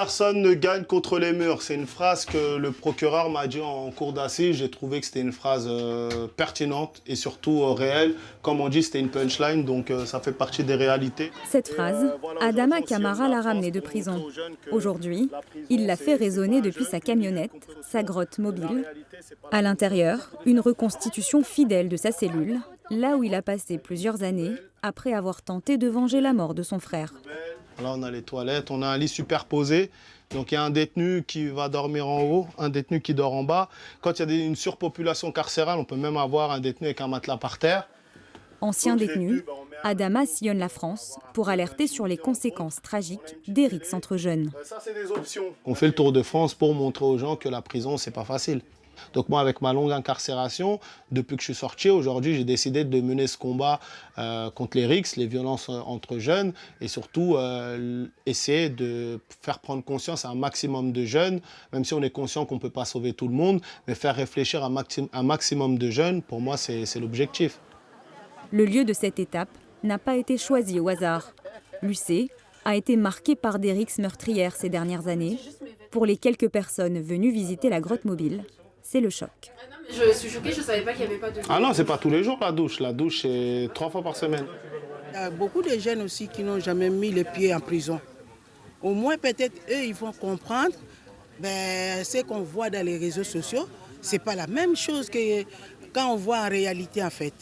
Personne ne gagne contre les murs. C'est une phrase que le procureur m'a dit en cour d'assises. J'ai trouvé que c'était une phrase pertinente et surtout réelle. Comme on dit, c'était une punchline, donc ça fait partie des réalités. Cette phrase, Adama Camara l'a ramené de prison. Aujourd'hui, il l'a fait résonner depuis sa camionnette, sa grotte mobile. À l'intérieur, une reconstitution fidèle de sa cellule, là où il a passé plusieurs années après avoir tenté de venger la mort de son frère. Là, on a les toilettes, on a un lit superposé. Donc, il y a un détenu qui va dormir en haut, un détenu qui dort en bas. Quand il y a une surpopulation carcérale, on peut même avoir un détenu avec un matelas par terre. Ancien détenu, Adama sillonne la France pour alerter sur les conséquences tragiques des rixes entre jeunes. Ça, c'est des options. On fait le tour de France pour montrer aux gens que la prison, c'est pas facile. Donc moi, avec ma longue incarcération, depuis que je suis sorti, aujourd'hui, j'ai décidé de mener ce combat contre les rixes, les violences entre jeunes, et surtout essayer de faire prendre conscience à un maximum de jeunes, même si on est conscient qu'on ne peut pas sauver tout le monde, mais faire réfléchir un maximum de jeunes, pour moi, c'est l'objectif. Le lieu de cette étape n'a pas été choisi au hasard. L'UC a été marqué par des rixes meurtrières ces dernières années. Pour les quelques personnes venues visiter la grotte mobile, c'est le choc. Je suis choquée, je ne savais pas qu'il n'y avait pas de... Ah non, c'est pas tous les jours la douche. La douche, c'est 3 fois par semaine. Il y a beaucoup de jeunes aussi qui n'ont jamais mis les pieds en prison. Au moins, peut-être, eux, ils vont comprendre ce qu'on voit dans les réseaux sociaux. Ce n'est pas la même chose que quand on voit en réalité, en fait.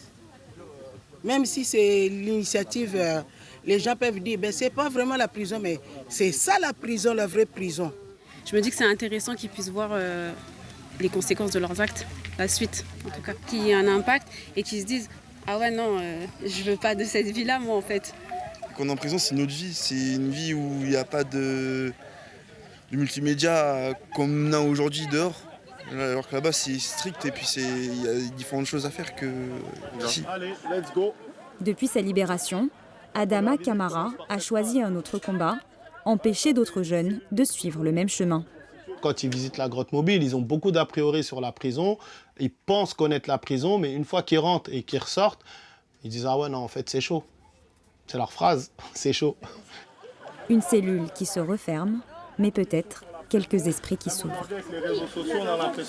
Même si c'est l'initiative, les gens peuvent dire, ce n'est pas vraiment la prison, mais c'est ça la prison, la vraie prison. Je me dis que c'est intéressant qu'ils puissent voir les conséquences de leurs actes, la suite en tout cas, qu'il y ait un impact et qu'ils se disent « Ah ouais non, je veux pas de cette vie-là moi en fait ». Quand on est en prison, c'est une autre vie, c'est une vie où il n'y a pas de multimédia comme on a aujourd'hui dehors. Alors que là-bas c'est strict et puis il y a différentes choses à faire que ici. Allez, let's go. Depuis sa libération, Adama Camara a choisi un autre combat, empêcher d'autres jeunes de suivre le même chemin. Quand ils visitent la grotte mobile, ils ont beaucoup d'a priori sur la prison. Ils pensent connaître la prison, mais une fois qu'ils rentrent et qu'ils ressortent, ils disent « Ah ouais, non, en fait, c'est chaud ». C'est leur phrase, c'est chaud. Une cellule qui se referme, mais peut-être quelques esprits qui s'ouvrent.